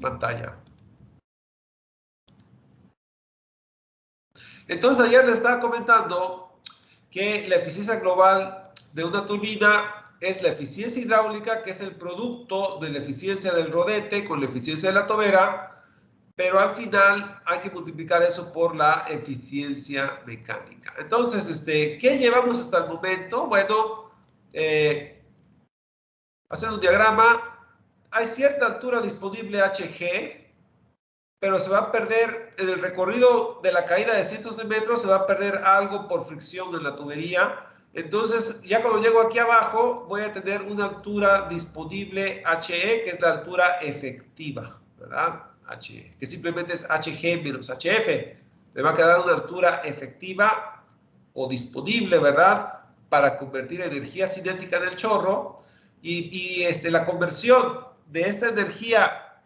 pantalla. Entonces, ayer les estaba comentando que la eficiencia global de una turbina es la eficiencia hidráulica, que es el producto de la eficiencia del rodete con la eficiencia de la tobera, pero al final hay que multiplicar eso por la eficiencia mecánica. Entonces, ¿qué llevamos hasta el momento? Bueno, haciendo un diagrama, hay cierta altura disponible HG, pero se va a perder en el recorrido de la caída de cientos de metros, se va a perder algo por fricción en la tubería. Entonces, ya cuando llego aquí abajo, voy a tener una altura disponible HE, que es la altura efectiva, ¿verdad? HE, que simplemente es HG menos HF. Me va a quedar una altura efectiva o disponible, ¿verdad? Para convertir energía cinética en el chorro. Y la conversión de esta energía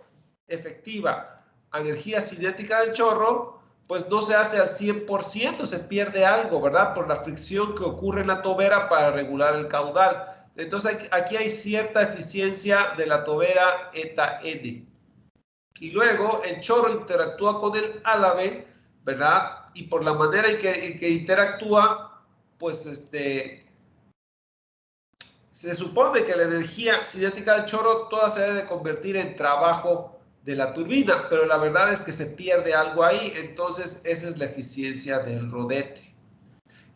efectiva a energía cinética del chorro, pues no se hace al 100%, se pierde algo, ¿verdad? Por la fricción que ocurre en la tobera para regular el caudal. Entonces aquí hay cierta eficiencia de la tobera eta N. Y luego el chorro interactúa con el álave, ¿verdad? Y por la manera en que interactúa, pues se supone que la energía cinética del chorro toda se debe de convertir en trabajo de la turbina, pero la verdad es que se pierde algo ahí, entonces esa es la eficiencia del rodete.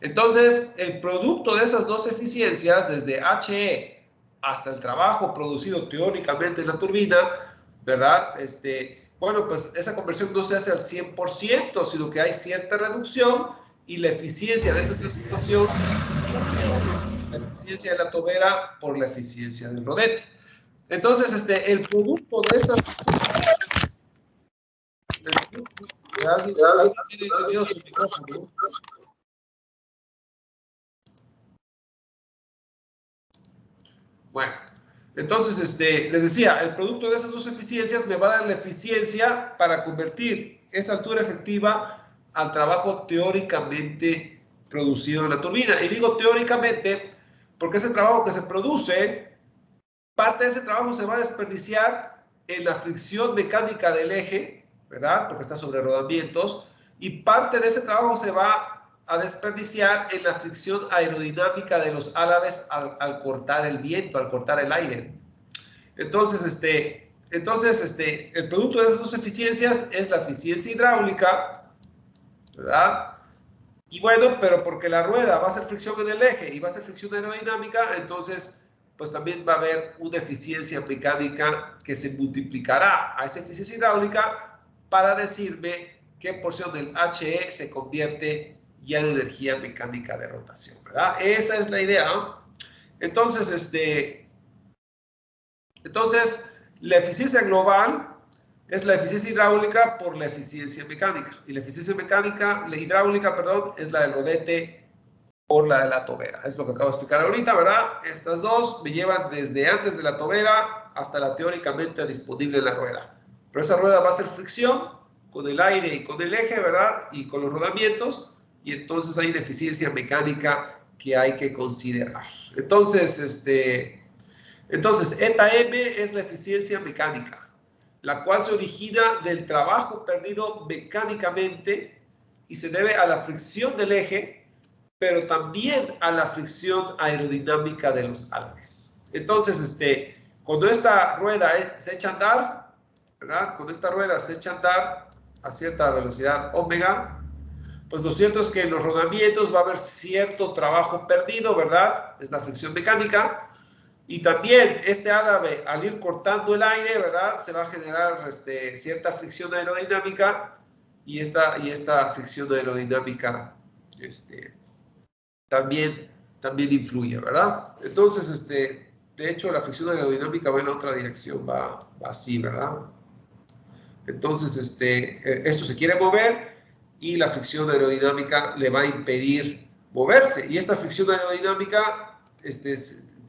Entonces, el producto de esas dos eficiencias, desde HE hasta el trabajo producido teóricamente en la turbina, ¿verdad? Bueno, pues esa conversión no se hace al 100%, sino que hay cierta reducción y la eficiencia de esa transformación, la eficiencia de la tobera por la eficiencia del rodete. Entonces, el producto de estas ¿alguien tiene encendido su micrófono? Bueno, entonces, les decía, el producto de esas dos eficiencias me va a dar la eficiencia para convertir esa altura efectiva al trabajo teóricamente producido en la turbina. Y digo teóricamente porque ese trabajo que se produce, parte de ese trabajo se va a desperdiciar en la fricción mecánica del eje, ¿verdad? Porque está sobre rodamientos, y parte de ese trabajo se va a desperdiciar en la fricción aerodinámica de los álabes al cortar el viento, al cortar el aire. Entonces, el producto de esas dos eficiencias es la eficiencia hidráulica, ¿verdad? Y bueno, pero porque la rueda va a hacer fricción en el eje y va a hacer fricción aerodinámica, entonces pues también va a haber una eficiencia mecánica que se multiplicará a esa eficiencia hidráulica para decirme qué porción del HE se convierte ya en energía mecánica de rotación, ¿verdad? Esa es la idea, ¿no? Entonces, la eficiencia global es la eficiencia hidráulica por la eficiencia mecánica. Y la eficiencia mecánica, la hidráulica, perdón, es la del rodete por la de la tobera. Es lo que acabo de explicar ahorita, ¿verdad? Estas dos me llevan desde antes de la tobera hasta la teóricamente disponible en la rueda. Pero esa rueda va a hacer fricción con el aire y con el eje, ¿verdad? Y con los rodamientos. Y entonces hay una eficiencia mecánica que hay que considerar. Entonces, eta M es la eficiencia mecánica, la cual se origina del trabajo perdido mecánicamente y se debe a la fricción del eje, pero también a la fricción aerodinámica de los álabes. Entonces, cuando esta rueda se echa a andar, ¿verdad? Cuando esta rueda se echa a andar a cierta velocidad omega, pues lo cierto es que en los rodamientos va a haber cierto trabajo perdido, ¿verdad? Es la fricción mecánica. Y también este árabe, al ir cortando el aire, ¿verdad? Se va a generar cierta fricción aerodinámica y esta fricción aerodinámica también influye, ¿verdad? Entonces, de hecho, la fricción aerodinámica va en otra dirección, va así, ¿verdad? Entonces, esto se quiere mover y la fricción aerodinámica le va a impedir moverse. Y esta fricción aerodinámica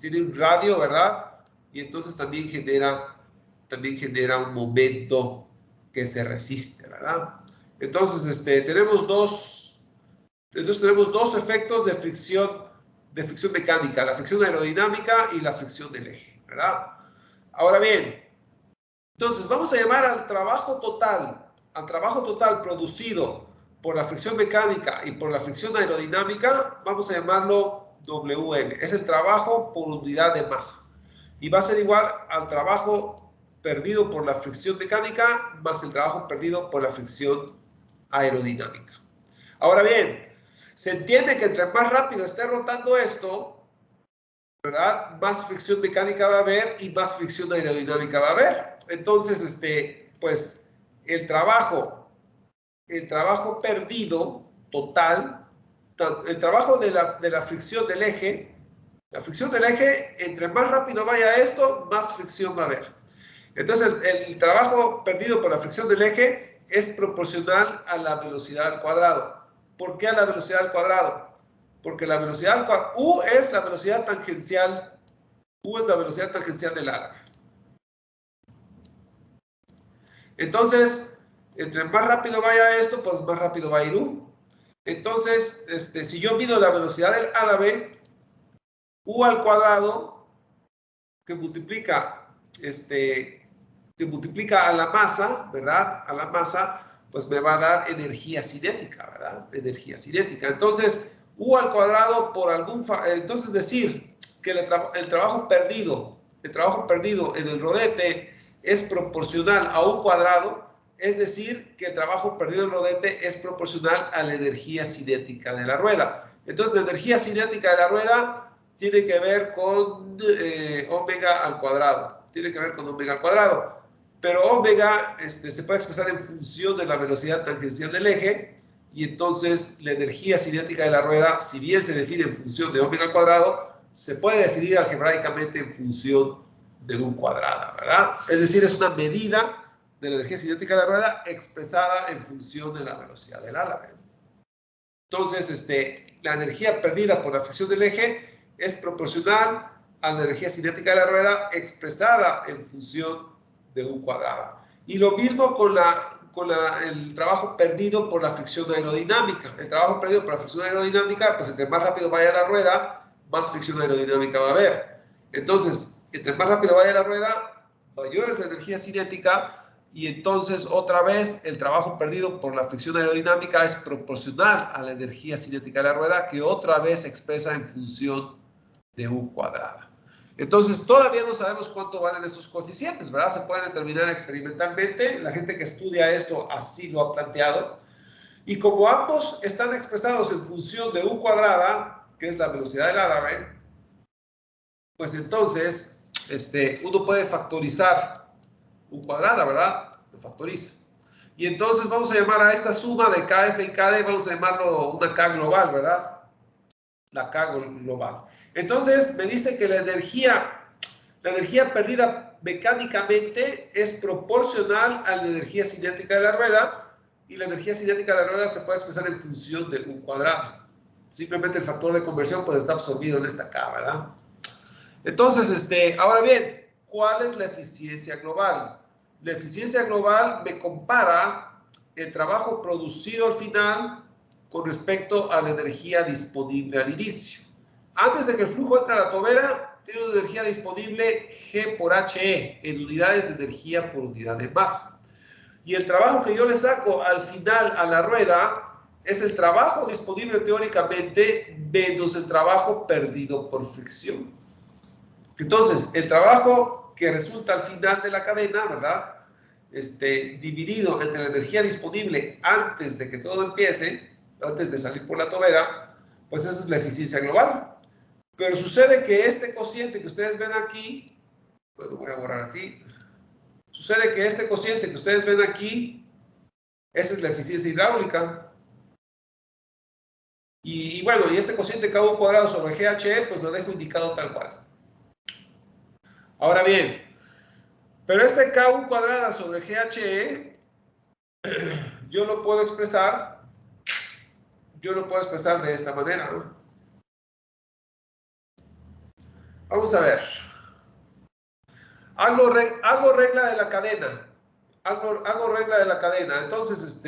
tiene un radio, ¿verdad? Y entonces también genera un momento que se resiste, ¿verdad? Entonces, tenemos dos efectos de fricción mecánica, la fricción aerodinámica y la fricción del eje, ¿verdad? Ahora bien, Entonces, vamos a llamar al trabajo total producido por la fricción mecánica y por la fricción aerodinámica, vamos a llamarlo WM. Es el trabajo por unidad de masa. Y va a ser igual al trabajo perdido por la fricción mecánica más el trabajo perdido por la fricción aerodinámica. Ahora bien, se entiende que entre más rápido esté rotando esto, ¿verdad? Más fricción mecánica va a haber y más fricción aerodinámica va a haber. Entonces, pues el trabajo perdido total, el trabajo de la fricción del eje, la fricción del eje, entre más rápido vaya esto, más fricción va a haber. Entonces, el trabajo perdido por la fricción del eje es proporcional a la velocidad al cuadrado. ¿Por qué a la velocidad al cuadrado? Porque la velocidad al cuadrado, U es la velocidad tangencial del ala. Entonces, entre más rápido vaya esto, pues más rápido va a ir U. Entonces, si yo mido la velocidad del árabe, U al cuadrado, que multiplica a la masa, ¿verdad? A la masa, pues me va a dar energía cinética, ¿verdad? Energía cinética. Entonces, U al cuadrado por entonces decir que el trabajo perdido en el rodete es proporcional a U cuadrado, es decir, que el trabajo perdido en el rodete es proporcional a la energía cinética de la rueda. Entonces, la energía cinética de la rueda tiene que ver con omega al cuadrado. Tiene que ver con omega al cuadrado. Pero omega se puede expresar en función de la velocidad tangencial del eje, y entonces la energía cinética de la rueda, si bien se define en función de omega al cuadrado, se puede definir algebraicamente en función de U cuadrada, ¿verdad? Es decir, es una medida de la energía cinética de la rueda expresada en función de la velocidad del ala. Entonces, la energía perdida por la fricción del eje es proporcional a la energía cinética de la rueda expresada en función de U cuadrada. Y lo mismo con el trabajo perdido por la fricción aerodinámica. El trabajo perdido por la fricción aerodinámica, pues entre más rápido vaya la rueda, más fricción aerodinámica va a haber. Entonces, entre más rápido vaya la rueda, mayor es la energía cinética, y entonces otra vez el trabajo perdido por la fricción aerodinámica es proporcional a la energía cinética de la rueda, que otra vez se expresa en función de U cuadrada. Entonces, todavía no sabemos cuánto valen estos coeficientes, ¿verdad? Se pueden determinar experimentalmente. La gente que estudia esto así lo ha planteado. Y como ambos están expresados en función de U cuadrada, que es la velocidad del árabe, pues entonces uno puede factorizar U cuadrada, ¿verdad? Lo factoriza. Y entonces vamos a llamar a esta suma de KF y KD, vamos a llamarlo una K global, ¿verdad? La K global. Entonces me dice que la energía perdida mecánicamente es proporcional a la energía cinética de la rueda, y la energía cinética de la rueda se puede expresar en función de U cuadrado. Simplemente el factor de conversión pues está absorbido en esta K, ¿verdad? Entonces, ahora bien, ¿cuál es la eficiencia global? La eficiencia global me compara el trabajo producido al final con respecto a la energía disponible al inicio. Antes de que el flujo entre a la tobera, tiene una energía disponible G por HE en unidades de energía por unidad de masa. Y el trabajo que yo le saco al final a la rueda es el trabajo disponible teóricamente menos el trabajo perdido por fricción. Entonces, el trabajo que resulta al final de la cadena, ¿verdad? Dividido entre la energía disponible antes de que todo empiece, antes de salir por la tobera, pues esa es la eficiencia global. Pero sucede que este cociente que ustedes ven aquí, bueno, voy a borrar aquí, sucede que este cociente que ustedes ven aquí, esa es la eficiencia hidráulica. Y bueno, y este cociente KU cuadrado sobre GHE, pues lo dejo indicado tal cual. Ahora bien, pero este KU cuadrada sobre GHE, yo lo puedo expresar de esta manera, ¿no? Vamos a ver. Hago regla de la cadena. Hago regla de la cadena. Entonces,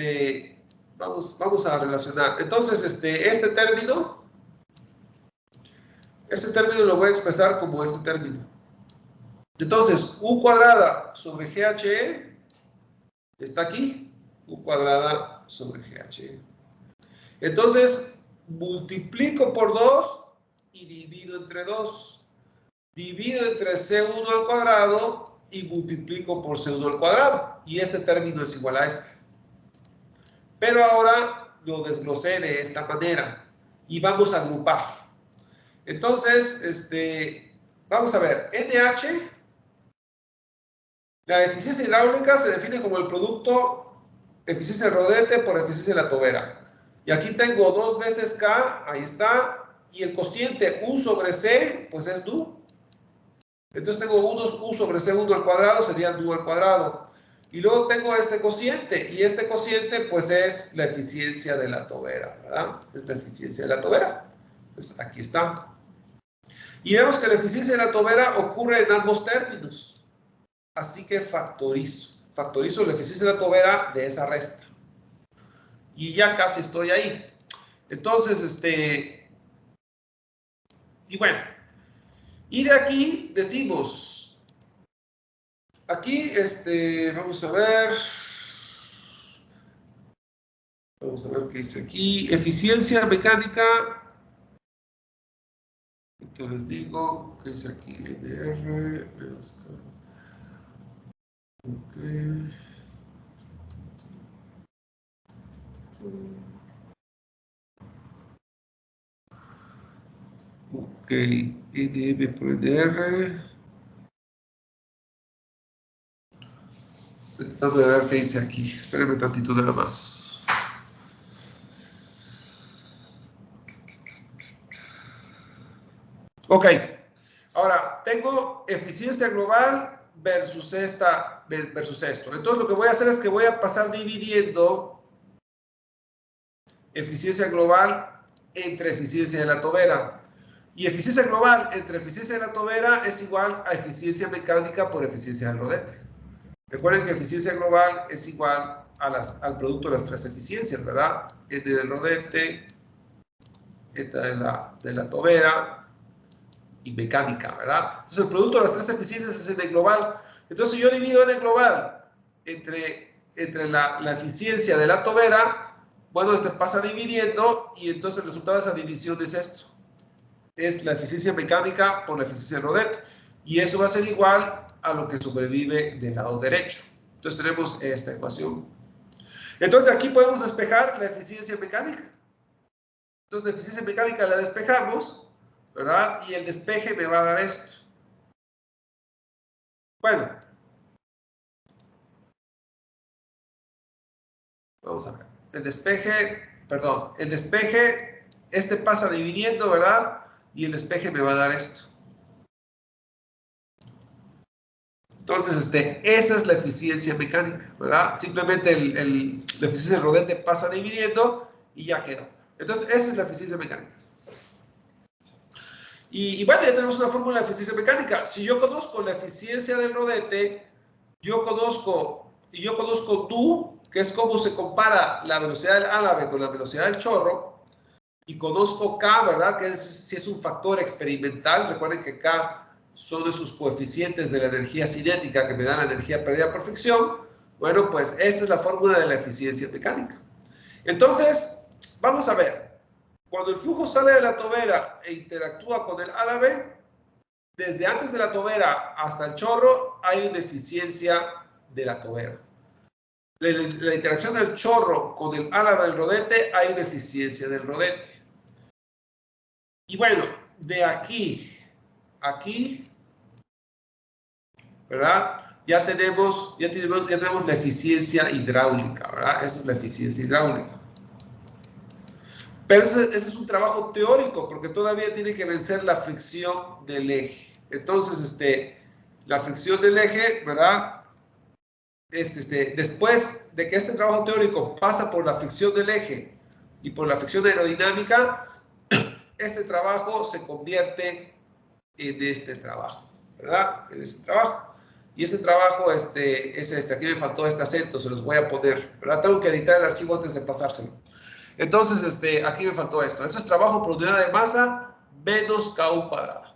vamos a relacionar. Entonces, este término lo voy a expresar como este término. Entonces, U cuadrada sobre GHE está aquí. U cuadrada sobre GHE. Entonces, multiplico por 2 y divido entre 2. Divido entre C1 al cuadrado y multiplico por C1 al cuadrado. Y este término es igual a este. Pero ahora lo desglosé de esta manera. Y vamos a agrupar. Entonces, vamos a ver. NH, la eficiencia hidráulica se define como el producto eficiencia del rodete por eficiencia de la tobera. Y aquí tengo 2 veces K, ahí está. Y el cociente U sobre C, pues es Nu. Entonces tengo U sobre C1 al cuadrado, sería Nu al cuadrado. Y luego tengo este cociente, y este cociente pues es la eficiencia de la tobera, ¿verdad? Es la eficiencia de la tobera. Pues aquí está. Y vemos que la eficiencia de la tobera ocurre en ambos términos. Así que factorizo. Factorizo la eficiencia de la tobera de esa resta. Y ya casi estoy ahí. Entonces, y bueno. Y de aquí decimos, aquí, vamos a ver qué dice aquí, eficiencia mecánica, que les digo, qué dice aquí, NR, ok, ok, NM por NR, estoy tratando de ver qué dice aquí, espérenme tantito nada más. Ok, ahora tengo eficiencia global versus esto. Entonces lo que voy a hacer es que voy a pasar dividiendo eficiencia global entre eficiencia de la tobera. Y eficiencia global entre eficiencia de la tobera es igual a eficiencia mecánica por eficiencia del rodete. Recuerden que eficiencia global es igual al producto de las 3 eficiencias, ¿verdad? Entre del rodete, entre de la tobera y mecánica, ¿verdad? Entonces el producto de las 3 eficiencias es en el global. Entonces yo divido en el global entre la eficiencia de la tobera, bueno, pasa dividiendo y entonces el resultado de esa división es esto. Es la eficiencia mecánica por la eficiencia del rodete. Y eso va a ser igual a lo que sobrevive del lado derecho. Entonces tenemos esta ecuación. Entonces de aquí podemos despejar la eficiencia mecánica. Entonces la eficiencia mecánica la despejamos, ¿verdad? Y el despeje me va a dar esto. Bueno. Vamos a ver. El despeje, pasa dividiendo, ¿verdad? Y el despeje me va a dar esto. Entonces, esa es la eficiencia mecánica, ¿verdad? Simplemente la eficiencia del rodete pasa dividiendo y ya quedó. Entonces, esa es la eficiencia mecánica. Y bueno, ya tenemos una fórmula de eficiencia mecánica. Si yo conozco la eficiencia del rodete, yo conozco Nu, que es cómo se compara la velocidad del álave con la velocidad del chorro, y conozco K, ¿verdad? Que si es un factor experimental. Recuerden que K son esos coeficientes de la energía cinética que me dan la energía perdida por fricción. Bueno, pues esta es la fórmula de la eficiencia mecánica. Entonces, vamos a ver. Cuando el flujo sale de la tobera e interactúa con el álave, desde antes de la tobera hasta el chorro hay una eficiencia de la tobera. La interacción del chorro con el álave del rodete hay una eficiencia del rodete. Y bueno, de aquí a aquí, ¿verdad? Ya tenemos la eficiencia hidráulica, ¿verdad? Esa es la eficiencia hidráulica. Pero ese es un trabajo teórico, porque todavía tiene que vencer la fricción del eje. Entonces, la fricción del eje, ¿verdad? Después de que este trabajo teórico pasa por la fricción del eje y por la fricción aerodinámica, este trabajo se convierte en este trabajo, ¿verdad? En este trabajo. Y ese trabajo es este. Aquí me faltó este acento, se los voy a poner, ¿verdad? Tengo que editar el archivo antes de pasárselo. Entonces, aquí me faltó esto. Esto es trabajo por unidad de masa menos KU cuadrada.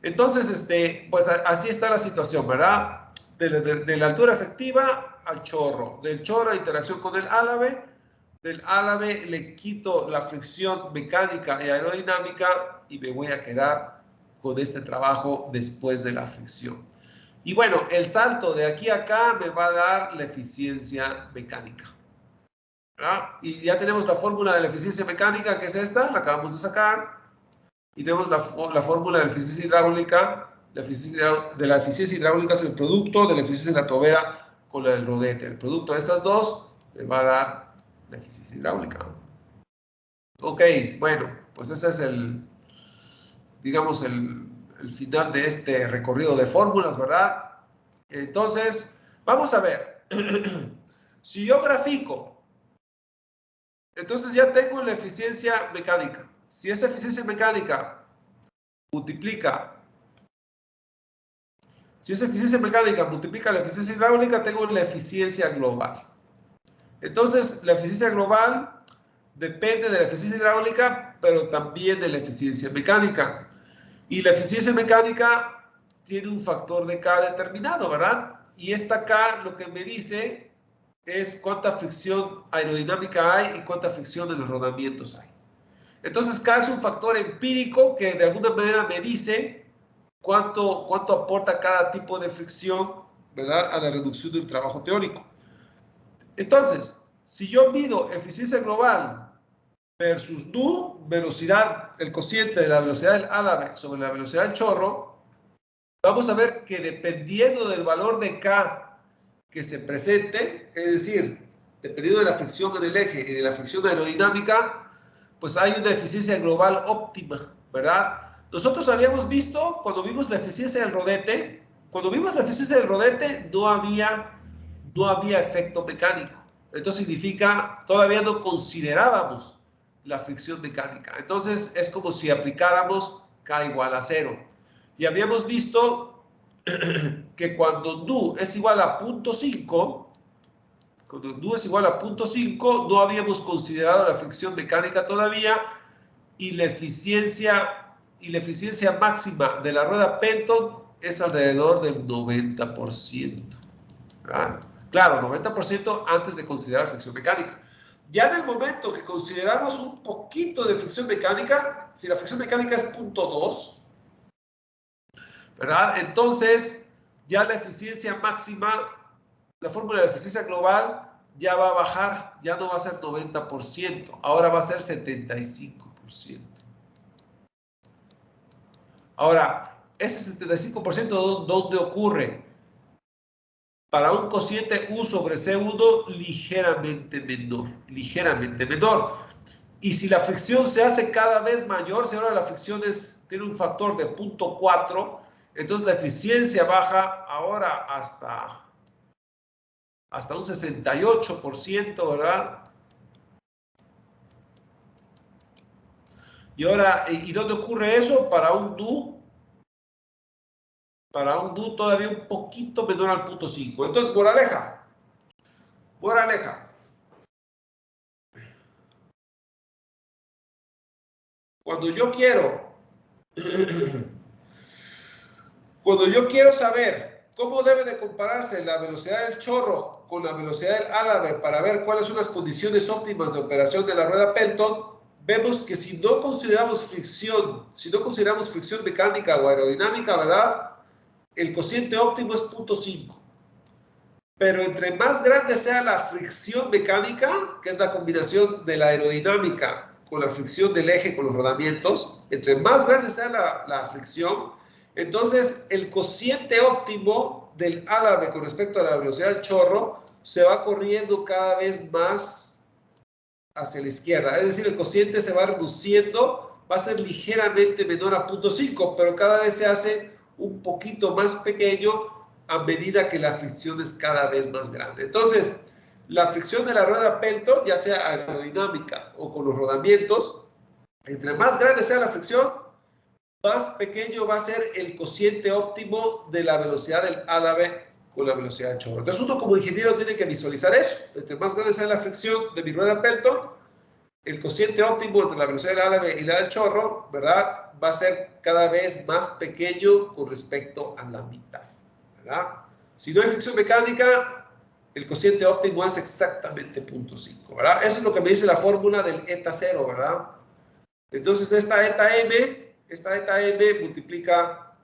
Entonces, pues así está la situación, ¿verdad? De la altura efectiva al chorro, del chorro a interacción con el álave, del álave le quito la fricción mecánica y aerodinámica y me voy a quedar con este trabajo después de la fricción. Y bueno, el salto de aquí a acá me va a dar la eficiencia mecánica, ¿verdad? Y ya tenemos la fórmula de la eficiencia mecánica, que es esta, la acabamos de sacar. Y tenemos la fórmula de la eficiencia hidráulica. La eficiencia hidráulica es el producto de la eficiencia de la tobera con la del rodete. El producto de estas dos me va a dar la eficiencia hidráulica. Ok, bueno, pues ese es digamos, el final de este recorrido de fórmulas, ¿verdad? Entonces, vamos a ver. Si yo grafico, entonces ya tengo la eficiencia mecánica. Si esa eficiencia mecánica multiplica la eficiencia hidráulica, tengo la eficiencia global. Entonces, la eficiencia global depende de la eficiencia hidráulica, pero también de la eficiencia mecánica. Y la eficiencia mecánica tiene un factor de K determinado, ¿verdad? Y esta K lo que me dice es cuánta fricción aerodinámica hay y cuánta fricción en los rodamientos hay. Entonces, K es un factor empírico que de alguna manera me dice cuánto aporta cada tipo de fricción, ¿verdad?, a la reducción del trabajo teórico. Entonces, si yo mido eficiencia global versus nu, velocidad, el cociente de la velocidad del álave sobre la velocidad del chorro, vamos a ver que dependiendo del valor de K que se presente, es decir, dependiendo de la fricción en el eje y de la fricción aerodinámica, pues hay una eficiencia global óptima, ¿verdad? Nosotros habíamos visto, cuando vimos la eficiencia del rodete, no había efecto mecánico. Entonces significa, todavía no considerábamos la fricción mecánica. Entonces es como si aplicáramos K igual a 0. Y habíamos visto que cuando nu es igual a 0.5, cuando nu es igual a 0.5, no habíamos considerado la fricción mecánica todavía y la eficiencia máxima de la rueda Pelton es alrededor del 90%. ¿Verdad? Claro, 90% antes de considerar fricción mecánica. Ya en el momento que consideramos un poquito de fricción mecánica, si la fricción mecánica es 0.2, ¿verdad? Entonces, ya la eficiencia máxima, la fórmula de eficiencia global, ya va a bajar, ya no va a ser 90%, ahora va a ser 75%. Ahora, ese 75%, ¿dónde ocurre? Para un cociente U sobre C1 ligeramente menor. Y si la fricción se hace cada vez mayor, si ahora la fricción tiene un factor de 0.4, entonces la eficiencia baja ahora hasta un 68%, ¿verdad? Y ahora, ¿y dónde ocurre eso? Para un DU todavía un poquito menor al 0.5. Entonces, moraleja. Cuando yo quiero saber cómo debe de compararse la velocidad del chorro con la velocidad del álave para ver cuáles son las condiciones óptimas de operación de la rueda Pelton, vemos que si no consideramos fricción mecánica o aerodinámica, ¿verdad?, el cociente óptimo es 0.5. Pero entre más grande sea la fricción mecánica, que es la combinación de la aerodinámica con la fricción del eje con los rodamientos, entre más grande sea la fricción, entonces el cociente óptimo del álave con respecto a la velocidad del chorro se va corriendo cada vez más hacia la izquierda. Es decir, el cociente se va reduciendo, va a ser ligeramente menor a 0.5, pero cada vez se hace un poquito más pequeño a medida que la fricción es cada vez más grande. Entonces, la fricción de la rueda Pelton, ya sea aerodinámica o con los rodamientos, entre más grande sea la fricción, más pequeño va a ser el cociente óptimo de la velocidad del álave con la velocidad del chorro. Entonces uno como ingeniero tiene que visualizar eso. Entre más grande sea la fricción de mi rueda Pelton, el cociente óptimo entre la velocidad del ala y la del chorro, ¿verdad? Va a ser cada vez más pequeño con respecto a la mitad, ¿verdad? Si no hay fricción mecánica, el cociente óptimo es exactamente 0.5, ¿verdad? Eso es lo que me dice la fórmula del eta 0, ¿verdad? Entonces, esta eta m multiplica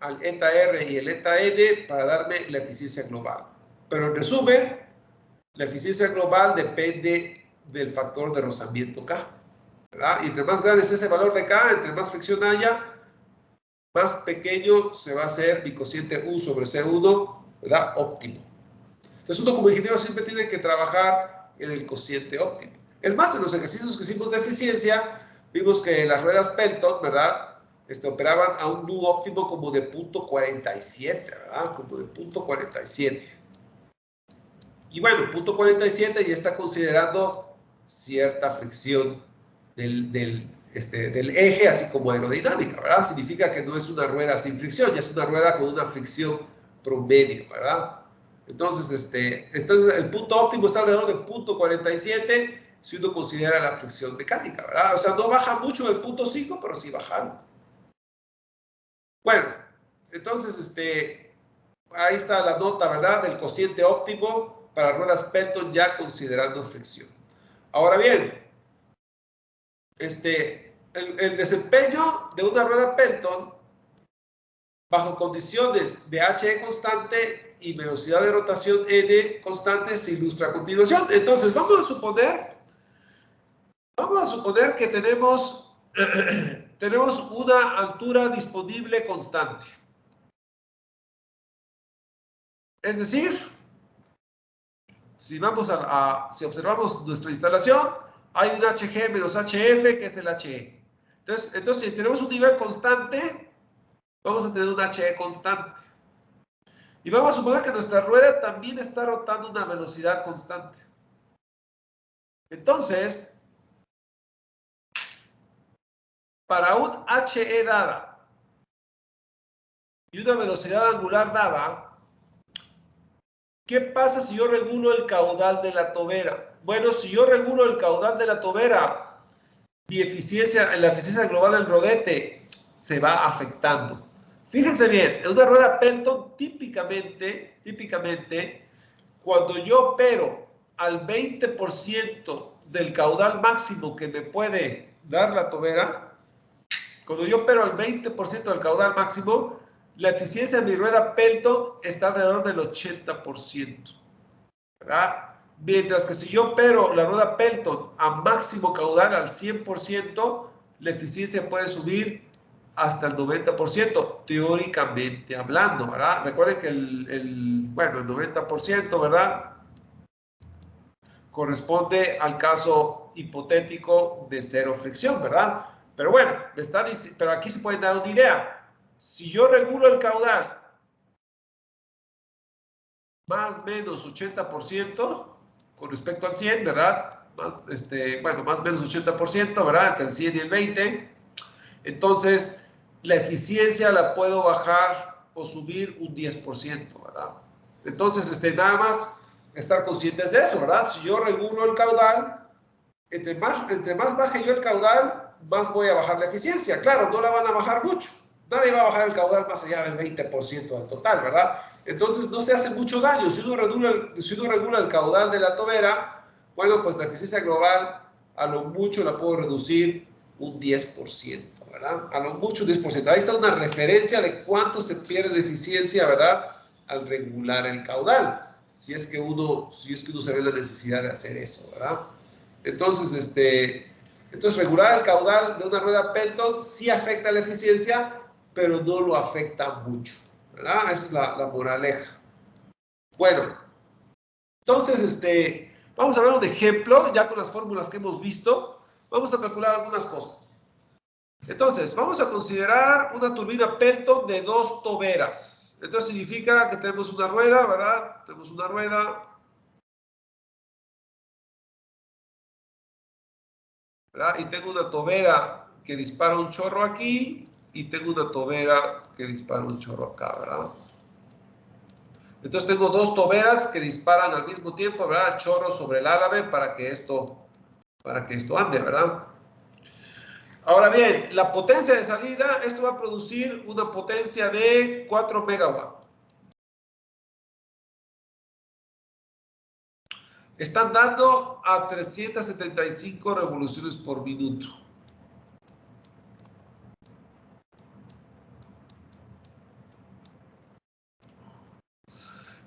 al eta r y el eta n para darme la eficiencia global. Pero en resumen, la eficiencia global depende del factor de rozamiento K, ¿verdad? Y entre más grande es ese valor de K, entre más fricción haya, más pequeño se va a hacer mi cociente U sobre C1, ¿verdad? Óptimo. Entonces uno como ingeniero siempre tiene que trabajar en el cociente óptimo. Es más, en los ejercicios que hicimos de eficiencia, vimos que las ruedas Pelton, ¿verdad? Operaban a un Nu óptimo como de 0.47, ¿verdad? Como de 0.47. Y bueno, 0.47 ya está considerando cierta fricción del eje, así como aerodinámica, ¿verdad? Significa que no es una rueda sin fricción, ya es una rueda con una fricción promedio, ¿verdad? Entonces, el punto óptimo está alrededor de 0.47 si uno considera la fricción mecánica, ¿verdad? O sea, no baja mucho del 0.5, pero sí baja algo. Bueno, entonces, ahí está la nota, ¿verdad? Del cociente óptimo para ruedas Pelton ya considerando fricción. Ahora bien, el desempeño de una rueda Pelton bajo condiciones de HE constante y velocidad de rotación N constante se ilustra a continuación. Entonces, vamos a suponer que tenemos una altura disponible constante. Es decir, si observamos nuestra instalación, hay un HG menos HF, que es el HE. Entonces, si tenemos un nivel constante, vamos a tener un HE constante. Y vamos a suponer que nuestra rueda también está rotando a una velocidad constante. Entonces, para un HE dada y una velocidad angular dada, ¿qué pasa si yo regulo el caudal de la tobera? Bueno, si yo regulo el caudal de la tobera, la eficiencia global del rodete se va afectando. Fíjense bien, en una rueda Pelton, típicamente, cuando yo opero al 20% del caudal máximo que me puede dar la tobera, cuando yo opero al 20% del caudal máximo, la eficiencia de mi rueda Pelton está alrededor del 80%, ¿verdad? Mientras que si yo opero la rueda Pelton a máximo caudal al 100%, la eficiencia puede subir hasta el 90%, teóricamente hablando, ¿verdad? Recuerden que el 90%, ¿verdad? Corresponde al caso hipotético de cero fricción, ¿verdad? Pero bueno, pero aquí se puede dar una idea. Si yo regulo el caudal más o menos 80% con respecto al 100, ¿verdad? Más o menos 80%, ¿verdad? Entre el 100 y el 20. Entonces, la eficiencia la puedo bajar o subir un 10%, ¿verdad? Entonces, nada más estar conscientes de eso, ¿verdad? Si yo regulo el caudal, entre más baje yo el caudal, más voy a bajar la eficiencia. Claro, no la van a bajar mucho. Nadie va a bajar el caudal más allá del 20% del total, ¿verdad? Entonces no se hace mucho daño. Si uno regula el caudal de la tobera, bueno, pues la eficiencia global a lo mucho la puedo reducir un 10%, ¿verdad? A lo mucho un 10%. Ahí está una referencia de cuánto se pierde de eficiencia, ¿verdad? Al regular el caudal. Si es que uno se ve la necesidad de hacer eso, ¿verdad? Entonces, regular el caudal de una rueda Pelton sí afecta la eficiencia, pero no lo afecta mucho, ¿verdad? Esa es la moraleja. Bueno, entonces, vamos a ver un ejemplo, ya con las fórmulas que hemos visto, vamos a calcular algunas cosas. Entonces, vamos a considerar una turbina Pelton de 2 toberas. Entonces, significa que tenemos una rueda, ¿verdad? Tenemos una rueda, ¿verdad? Y tengo una tobera que dispara un chorro aquí y tengo una tobera que dispara un chorro acá, ¿verdad? Entonces tengo dos toberas que disparan al mismo tiempo, ¿verdad? El chorro sobre el árabe para que esto ande, ¿verdad? Ahora bien, la potencia de salida, esto va a producir una potencia de 4 megawatts. Están dando a 375 revoluciones por minuto.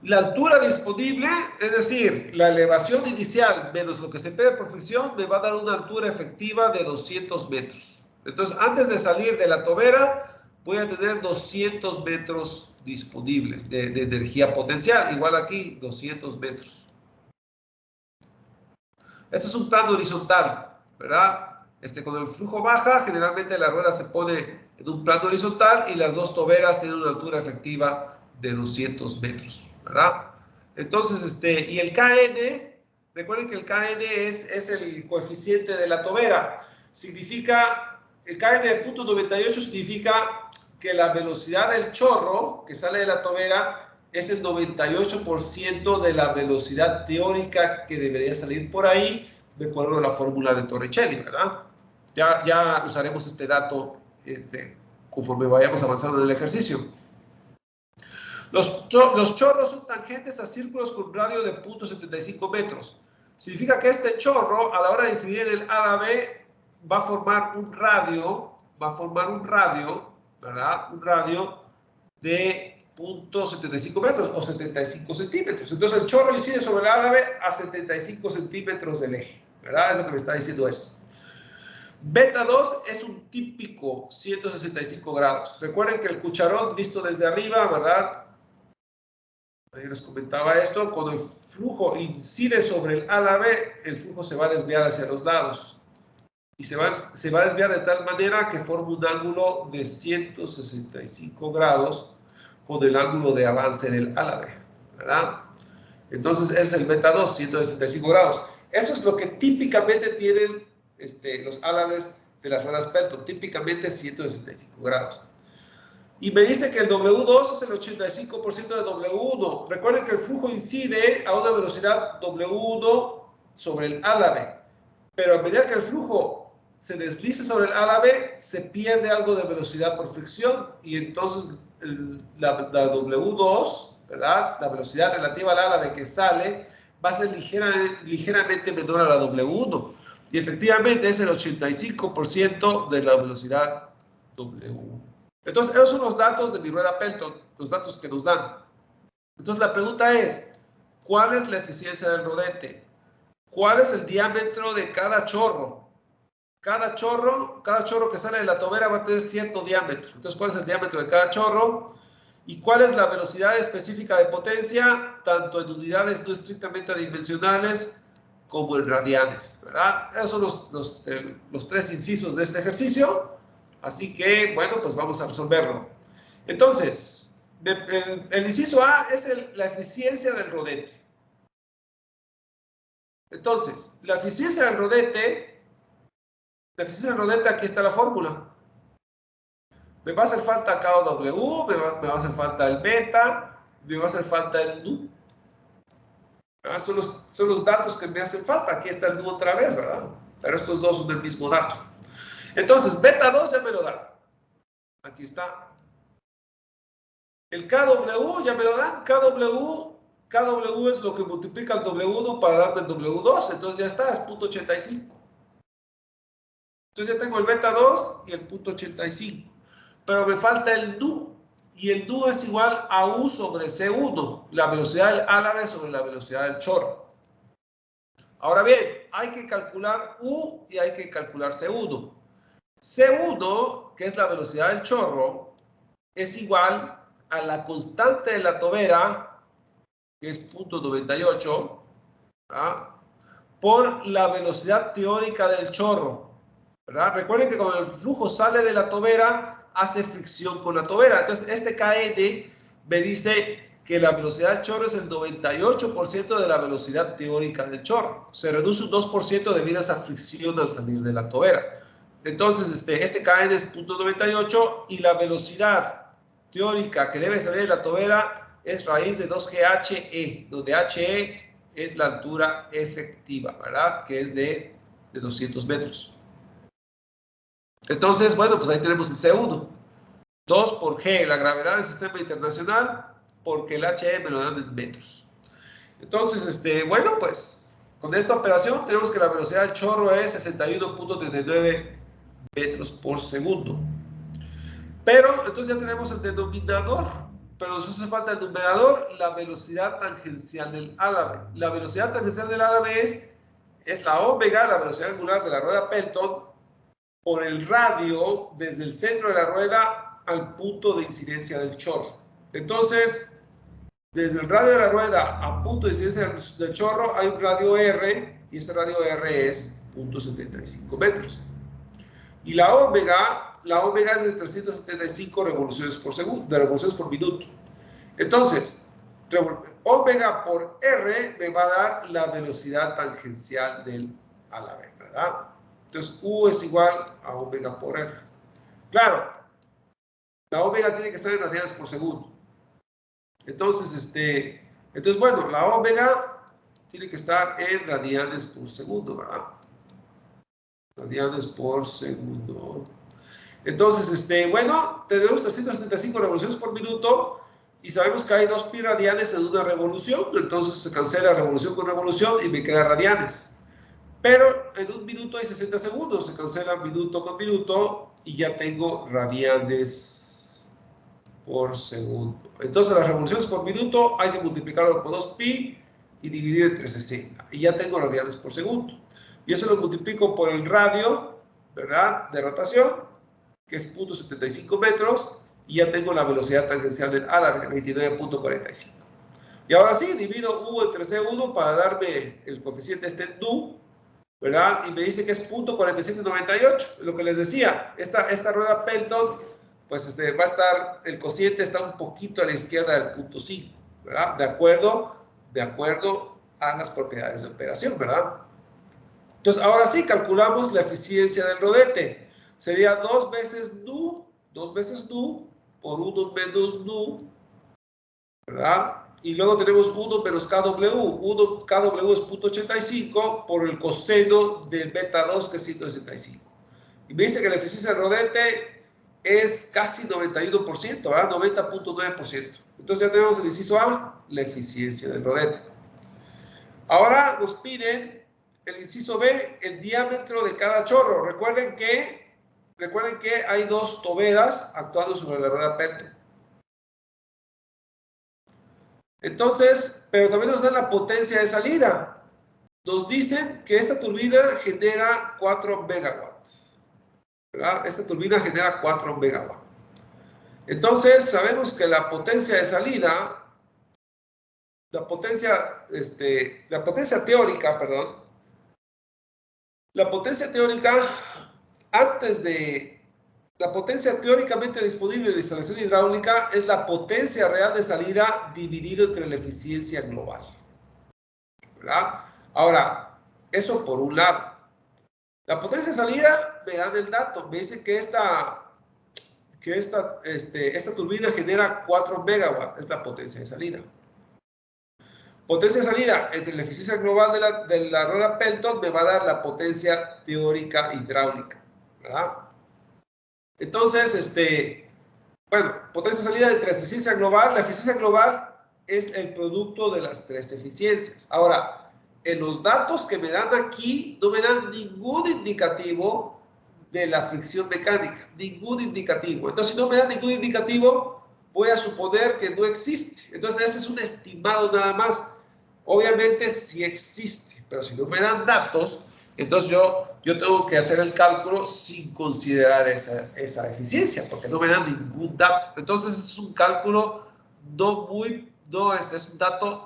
La altura disponible, es decir, la elevación inicial menos lo que se pide por fricción, me va a dar una altura efectiva de 200 metros. Entonces, antes de salir de la tobera, voy a tener 200 metros disponibles de energía potencial. Igual aquí, 200 metros. Este es un plano horizontal, ¿verdad? Cuando el flujo baja, generalmente la rueda se pone en un plano horizontal y las dos toberas tienen una altura efectiva de 200 metros, ¿verdad? Entonces, y el KN, recuerden que el KN es el coeficiente de la tobera. Significa, el KN de 0.98 significa que la velocidad del chorro que sale de la tobera es el 98% de la velocidad teórica que debería salir por ahí, de acuerdo a la fórmula de Torricelli, ¿verdad? Ya usaremos este dato conforme vayamos avanzando en el ejercicio. Los chorros son tangentes a círculos con radio de 0.75 metros. Significa que este chorro, a la hora de incidir en el árabe, va a formar un radio, ¿verdad? Un radio de 0.75 metros o 75 centímetros. Entonces el chorro incide sobre el árabe a 75 centímetros del eje, ¿verdad? Es lo que me está diciendo esto. Beta 2 es un típico 165 grados. Recuerden que el cucharón visto desde arriba, ¿verdad? Ahí les comentaba esto, cuando el flujo incide sobre el árabe, el flujo se va a desviar hacia los lados. Y se va a desviar de tal manera que forma un ángulo de 165 grados con el ángulo de avance del árabe, ¿verdad? Entonces, ese es el beta 2, 165 grados. Eso es lo que típicamente tienen los árabes de las ruedas Pelton, típicamente 165 grados. Y me dice que el W2 es el 85% de W1. Recuerden que el flujo incide a una velocidad W1 sobre el árabe, pero a medida que el flujo se deslice sobre el árabe, se pierde algo de velocidad por fricción y entonces la W2, ¿verdad? La velocidad relativa al árabe que sale va a ser ligeramente menor a la W1 y efectivamente es el 85% de la velocidad W1. Entonces, esos son los datos de mi rueda Pelton, los datos que nos dan. Entonces, la pregunta es, ¿cuál es la eficiencia del rodete? ¿Cuál es el diámetro de cada chorro? Cada chorro que sale de la tobera va a tener cierto diámetro. Entonces, ¿cuál es el diámetro de cada chorro? ¿Y cuál es la velocidad específica de potencia? Tanto en unidades no estrictamente dimensionales como en radianes, ¿verdad? Esos son los tres incisos de este ejercicio. Así que, bueno, pues vamos a resolverlo. Entonces, el inciso A es la eficiencia del rodete. Entonces, la eficiencia del rodete, aquí está la fórmula. Me va a hacer falta KW, me va a hacer falta el beta, me va a hacer falta el nu. Son los datos que me hacen falta. Aquí está el nu otra vez, ¿verdad? Pero estos dos son el mismo dato. Entonces, beta 2 ya me lo dan. Aquí está. El KW ya me lo dan. KW es lo que multiplica el W1 para darme el W2. Entonces ya está, es 0.85. Entonces ya tengo el beta 2 y el 0.85. Pero me falta el nu. Y el nu es igual a U sobre C1. La velocidad del árabe sobre la velocidad del chorro. Ahora bien, hay que calcular U y hay que calcular C1. C1, que es la velocidad del chorro, es igual a la constante de la tobera, que es 0.98, ¿verdad? Por la velocidad teórica del chorro, ¿verdad? Recuerden que cuando el flujo sale de la tobera, hace fricción con la tobera. Entonces, este KN me dice que la velocidad del chorro es el 98% de la velocidad teórica del chorro. Se reduce un 2% debido a esa fricción al salir de la tobera. Entonces, este KN es 0.98 y la velocidad teórica que debe salir de la tobera es raíz de 2GHE, donde HE es la altura efectiva, ¿verdad? Que es de 200 metros. Entonces, bueno, pues ahí tenemos el C1. 2 por G, la gravedad del sistema internacional, porque el HE me lo dan en metros. Entonces, bueno, pues con esta operación tenemos que la velocidad del chorro es 61.39 metros por segundo. Pero entonces ya tenemos el denominador, pero nos hace falta el numerador, la velocidad tangencial del álave. La velocidad tangencial del álave es la omega, la velocidad angular de la rueda Pelton, por el radio desde el centro de la rueda al punto de incidencia del chorro. Entonces, desde el radio de la rueda a punto de incidencia del chorro hay un radio R, y ese radio R es 0.75 metros. Y la omega es de 375 revoluciones por segundo, de revoluciones por minuto. Entonces, omega por R me va a dar la velocidad tangencial del álave, ¿verdad? Entonces, U es igual a omega por R. Claro, la omega tiene que estar en radianes por segundo. Entonces, bueno, la omega tiene que estar en radianes por segundo, ¿verdad? Radianes por segundo. Entonces, bueno, tenemos 375 revoluciones por minuto y sabemos que hay 2 pi radianes en una revolución. Entonces se cancela revolución con revolución y me queda radianes. Pero en un minuto hay 60 segundos, se cancela minuto con minuto y ya tengo radianes por segundo. Entonces las revoluciones por minuto hay que multiplicarlo por 2 pi y dividir entre 60. Y ya tengo radianes por segundo. Y eso lo multiplico por el radio, ¿verdad?, de rotación, que es 0.75 metros, y ya tengo la velocidad tangencial del álave, 29.45. Y ahora sí, divido U entre C1 para darme el coeficiente nu, ¿verdad? Y me dice que es 0.4798, lo que les decía, esta rueda Pelton, pues va a estar, el cociente está un poquito a la izquierda del 0.5, ¿verdad? De acuerdo a las propiedades de operación, ¿verdad? Entonces, ahora sí, calculamos la eficiencia del rodete. Sería 2 veces nu por 1 menos nu, ¿verdad? Y luego tenemos 1 menos KW. KW es 0.85 por el coseno del beta 2, que es 165. Y me dice que la eficiencia del rodete es casi 91%, ¿verdad? 90.9%. Entonces ya tenemos el inciso A, la eficiencia del rodete. Ahora nos piden el inciso B, el diámetro de cada chorro. Recuerden que hay 2 toberas actuando sobre la rueda Pelton. Entonces, pero también nos dan la potencia de salida. Nos dicen que esta turbina genera 4 megawatts, ¿verdad? Esta turbina genera 4 megawatts. Entonces, sabemos que la potencia de salida, la potencia teórica, la potencia teóricamente disponible en la instalación hidráulica es la potencia real de salida dividido entre la eficiencia global, ¿verdad? Ahora, eso por un lado. La potencia de salida me dan el dato, me dice que esta turbina genera 4 megawatts, es la potencia de salida. Potencia de salida entre la eficiencia global de la rueda Pelton me va a dar la potencia teórica hidráulica, ¿verdad? Entonces, bueno, potencia de salida entre eficiencia global. La eficiencia global es el producto de las 3 eficiencias. Ahora, en los datos que me dan aquí, no me dan ningún indicativo de la fricción mecánica. Ningún indicativo. Entonces, si no me dan ningún indicativo, voy a suponer que no existe. Entonces, ese es un estimado nada más. Obviamente, sí existe, pero si no me dan datos, entonces yo tengo que hacer el cálculo sin considerar esa eficiencia, porque no me dan ningún dato. Entonces es un cálculo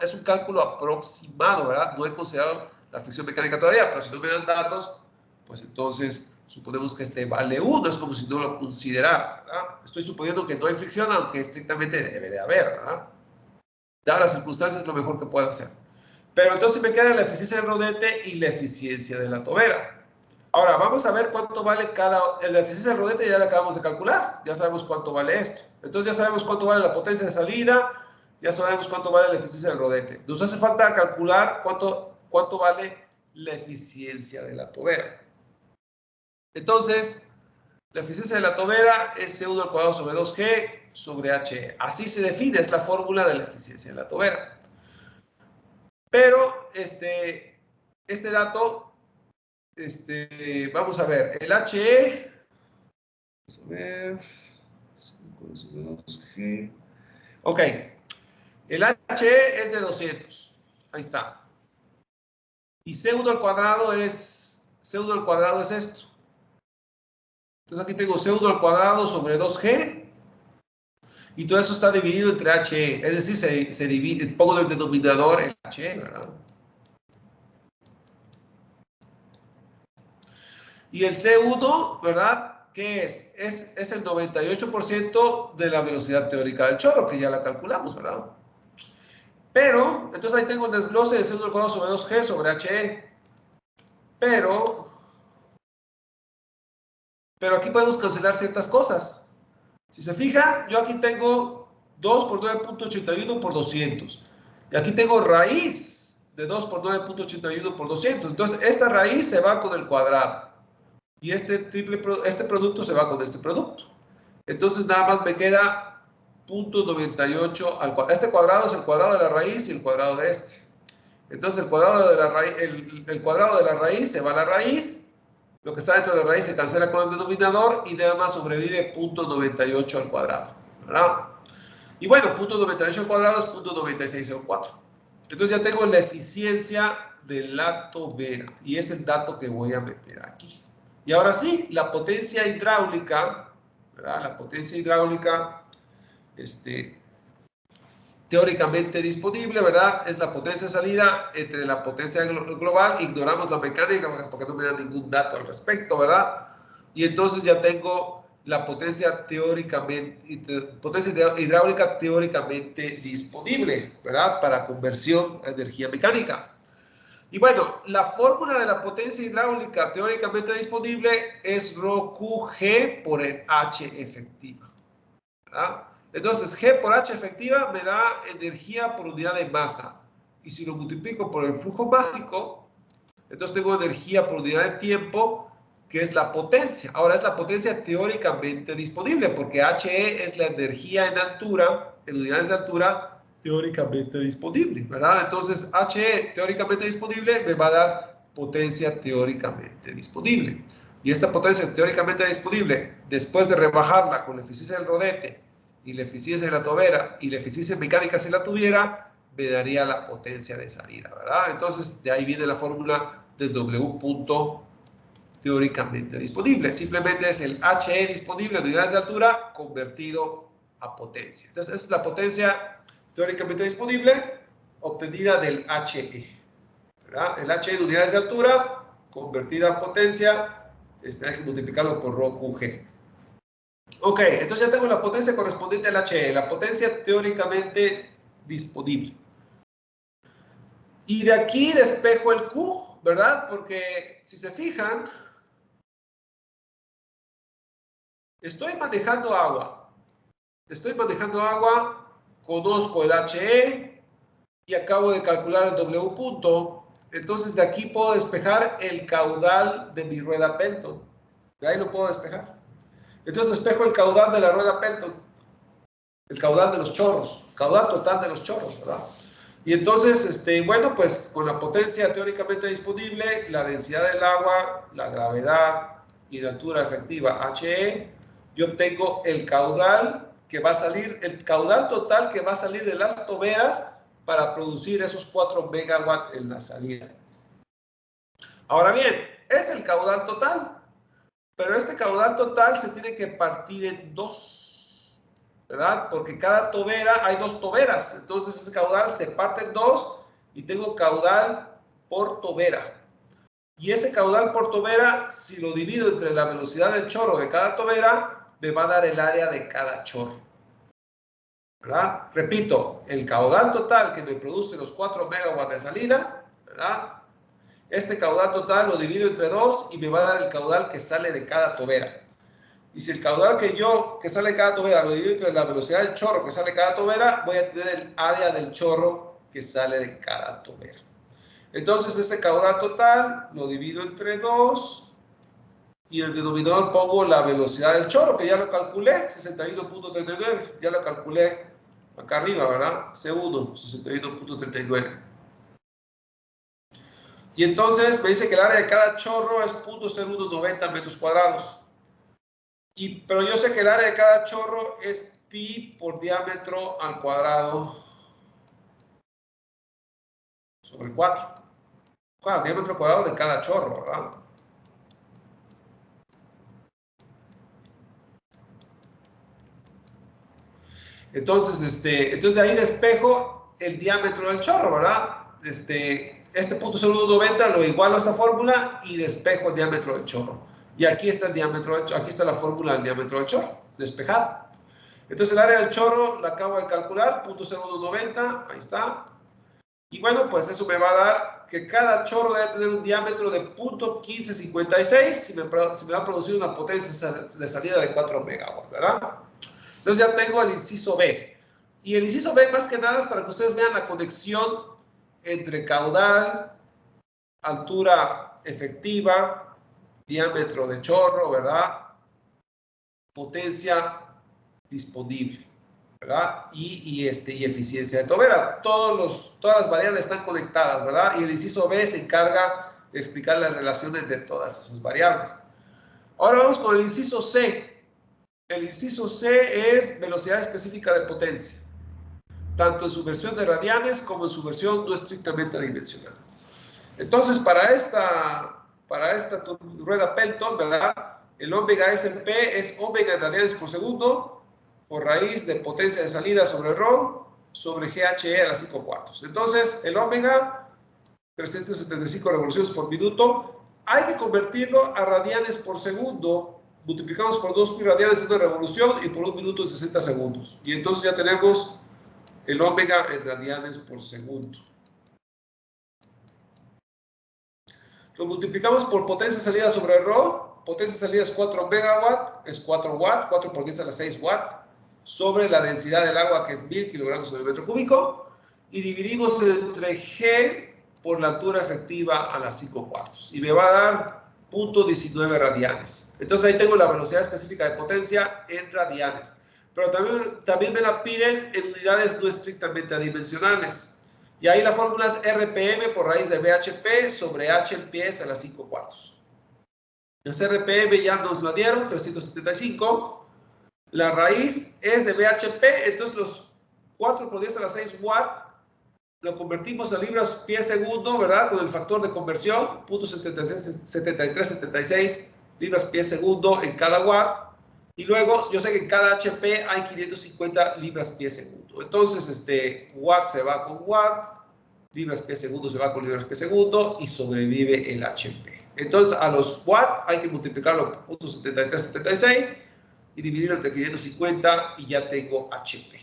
es un cálculo aproximado, ¿verdad? No he considerado la fricción mecánica todavía, pero si no me dan datos, pues entonces suponemos que vale 1, es como si no lo considerara, ¿verdad? Estoy suponiendo que no hay fricción, aunque estrictamente debe de haber, ¿verdad? Dadas las circunstancias, es lo mejor que puedo hacer. Pero entonces me queda la eficiencia del rodete y la eficiencia de la tobera. Ahora, vamos a ver cuánto vale la eficiencia del rodete, ya la acabamos de calcular. Ya sabemos cuánto vale esto. Entonces ya sabemos cuánto vale la potencia de salida ya sabemos cuánto vale la eficiencia del rodete. Nos hace falta calcular cuánto vale la eficiencia de la tobera. Entonces, la eficiencia de la tobera es C1 al cuadrado sobre 2G sobre HE. Así se define, es la fórmula de la eficiencia de la tobera. Pero este dato, vamos a ver, el HE, vamos a ver, 5 sobre 2G. Ok, el HE es de 200, ahí está. Y C1 al cuadrado es esto. Entonces aquí tengo C1 al cuadrado sobre 2G y todo eso está dividido entre HE. Es decir, se divide, pongo en el denominador el HE, ¿verdad? Y el C1, ¿verdad? ¿Qué es? Es el 98% de la velocidad teórica del chorro, que ya la calculamos, ¿verdad? Pero, entonces ahí tengo el desglose de C1 al cuadrado sobre 2G sobre HE. Pero aquí podemos cancelar ciertas cosas. Si se fija, yo aquí tengo 2 por 9.81 por 200. Y aquí tengo raíz de 2 por 9.81 por 200. Entonces, esta raíz se va con el cuadrado. Y este producto se va con este producto. Entonces, nada más me queda 0.98 al cuadrado. Este cuadrado es el cuadrado de la raíz y el cuadrado de este. Entonces, el cuadrado de la raíz se va a la raíz. Lo que está dentro de la raíz se cancela con el denominador y nada más sobrevive 0.98 al cuadrado, ¿verdad? Y bueno, 0.98 al cuadrado es 0.9604. Entonces ya tengo la eficiencia de la tobera y es el dato que voy a meter aquí. Y ahora sí, la potencia hidráulica, ¿verdad? La potencia hidráulica, teóricamente disponible, ¿verdad? Es la potencia de salida entre la potencia global. Ignoramos la mecánica porque no me da ningún dato al respecto, ¿verdad? Y entonces ya tengo la potencia hidráulica teóricamente disponible, ¿verdad? Para conversión a energía mecánica. Y bueno, la fórmula de la potencia hidráulica teóricamente disponible es ρQG por el H efectiva, ¿verdad? Entonces, G por H efectiva me da energía por unidad de masa. Y si lo multiplico por el flujo básico, entonces tengo energía por unidad de tiempo, que es la potencia. Ahora es la potencia teóricamente disponible, porque HE es la energía en altura, en unidades de altura, teóricamente disponible, ¿verdad? Entonces, HE teóricamente disponible me va a dar potencia teóricamente disponible. Y esta potencia teóricamente disponible, después de rebajarla con la eficiencia del rodete, y la eficiencia de la tobera y la eficiencia mecánica si la tuviera, me daría la potencia de salida, ¿verdad? Entonces, de ahí viene la fórmula del W punto teóricamente disponible. Simplemente es el HE disponible en unidades de altura convertido a potencia. Entonces, esa es la potencia teóricamente disponible obtenida del HE, ¿verdad? El HE de unidades de altura convertida a potencia, hay que multiplicarlo por ρQG. Ok, entonces ya tengo la potencia correspondiente al HE, la potencia teóricamente disponible. Y de aquí despejo el Q, ¿verdad? Porque si se fijan, estoy manejando agua. Conozco el HE y acabo de calcular el W punto. Entonces de aquí puedo despejar el caudal de mi rueda Pelton. De ahí lo puedo despejar. Entonces despejo el caudal de la rueda Pelton. El caudal de los chorros, caudal total de los chorros, ¿verdad? Y entonces, bueno, pues con la potencia teóricamente disponible, la densidad del agua, la gravedad y la altura efectiva HE, yo obtengo el caudal que va a salir, el caudal total que va a salir de las toberas para producir esos 4 megawatts en la salida. Ahora bien, es el caudal total, pero este caudal total se tiene que partir en dos, ¿verdad? Porque cada tobera, hay 2 toberas, entonces ese caudal se parte en 2 y tengo caudal por tobera. Y ese caudal por tobera, si lo divido entre la velocidad del chorro de cada tobera, me va a dar el área de cada chorro, ¿verdad? Repito, el caudal total que me produce los 4 megawatts de salida, ¿verdad? Este caudal total lo divido entre 2 y me va a dar el caudal que sale de cada tobera. Y si el caudal que sale de cada tobera lo divido entre la velocidad del chorro que sale de cada tobera, voy a tener el área del chorro que sale de cada tobera. Entonces, este caudal total lo divido entre 2 y en el denominador pongo la velocidad del chorro, que ya lo calculé, 61.39, ya lo calculé acá arriba, ¿verdad? C1, 61.39. Y entonces me dice que el área de cada chorro es 0.0190 metros cuadrados. Pero yo sé que el área de cada chorro es pi por diámetro al cuadrado sobre 4. Claro, el diámetro cuadrado de cada chorro, ¿verdad? Entonces, de ahí despejo el diámetro del chorro, ¿verdad? Este punto 0.90 lo igualo a esta fórmula y despejo el diámetro del chorro. Y aquí está el diámetro, aquí está la fórmula del diámetro del chorro, despejado. Entonces el área del chorro la acabo de calcular, 0.0190, ahí está. Y bueno, pues eso me va a dar que cada chorro debe tener un diámetro de 0.1556 si me va a producir una potencia de salida de 4 megawatts, ¿verdad? Entonces ya tengo el inciso B. Y el inciso B más que nada es para que ustedes vean la conexión entre caudal, altura efectiva, diámetro de chorro, ¿verdad? Potencia disponible, ¿verdad? Y eficiencia de tobera. Todas las variables están conectadas, ¿verdad? Y el inciso B se encarga de explicar las relaciones de todas esas variables. Ahora vamos con el inciso C. El inciso C es velocidad específica de potencia, tanto en su versión de radianes como en su versión no estrictamente dimensional. Entonces, para esta rueda Pelton, ¿verdad? El omega SP es omega en radianes por segundo por raíz de potencia de salida sobre ρ sobre GHE a la 5 cuartos. Entonces, el omega, 375 revoluciones por minuto, hay que convertirlo a radianes por segundo. Multiplicamos por 2 radianes en una revolución y por 1 minuto en 60 segundos. Y entonces ya tenemos el omega en radianes por segundo. Lo multiplicamos por potencia salida sobre ρ. Potencia salida es 4 megawatt, es 4 watt, 4 por 10 a la 6 watt, sobre la densidad del agua, que es 1000 kilogramos sobre metro cúbico, y dividimos entre G por la altura efectiva a las 5 cuartos. Y me va a dar 0.19 radianes. Entonces ahí tengo la velocidad específica de potencia en radianes. Pero también me la piden en unidades no estrictamente adimensionales. Y ahí la fórmula es RPM por raíz de BHP sobre H en pies a las 5 cuartos. Las RPM ya nos la dieron, 375. La raíz es de BHP, entonces los 4 por 10 a la 6 watt lo convertimos a libras pie segundo, ¿verdad? Con el factor de conversión, 0.7376 libras pie segundo en cada watt. Y luego, yo sé que en cada HP hay 550 libras pie segundo. Entonces, watt se va con watt, libras pie segundo se va con libras pie segundo y sobrevive el HP. Entonces, a los watt hay que multiplicarlo por 0.7376 y dividirlo entre 550 y ya tengo HP.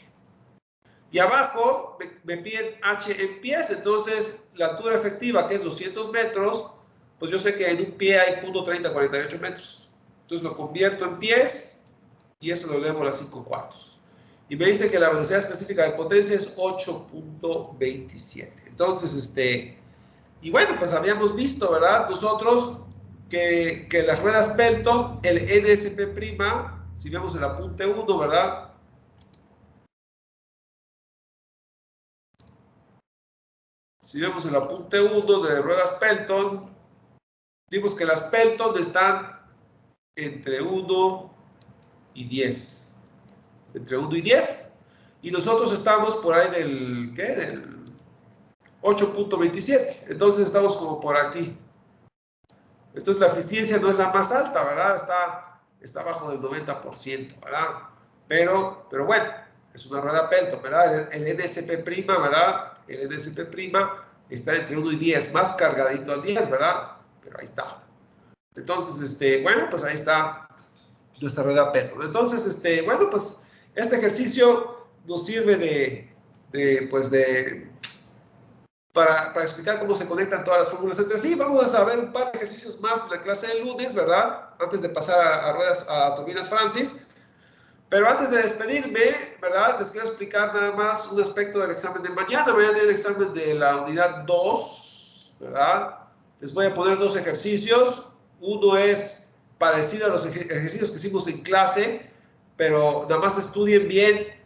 Y abajo me piden H en pies, entonces la altura efectiva, que es 200 metros, pues yo sé que en un pie hay 0.3048 metros. Entonces lo convierto en pies y eso lo elevo a las 5 cuartos. Y me dice que la velocidad específica de potencia es 8.27. Entonces, y bueno, pues habíamos visto, ¿verdad? Nosotros que las ruedas Pelton, el NSP', si vemos el apunte 1, ¿verdad? Si vemos el apunte 1 de ruedas Pelton, vimos que las Pelton están entre 1 y 10. Entre 1 y 10. Y nosotros estamos por ahí del, ¿qué? Del 8.27. Entonces estamos como por aquí. Entonces la eficiencia no es la más alta, ¿verdad? Está bajo del 90%, ¿verdad? Pero bueno, es una rueda Pelton, ¿verdad? El NSP', ¿verdad? El NSP' está entre 1 y 10, más cargadito al 10, ¿verdad? Pero ahí está. Entonces, bueno, pues ahí está nuestra rueda Pelton. Entonces, bueno, pues este ejercicio nos sirve de para explicar cómo se conectan todas las fórmulas entre sí. Vamos a ver un par de ejercicios más en la clase del lunes, ¿verdad? Antes de pasar a turbinas Francis. Pero antes de despedirme, ¿verdad? Les quiero explicar nada más un aspecto del examen de mañana. Mañana hay el examen de la unidad 2, ¿verdad? Les voy a poner dos ejercicios. Uno es parecido a los ejercicios que hicimos en clase, pero nada más estudien bien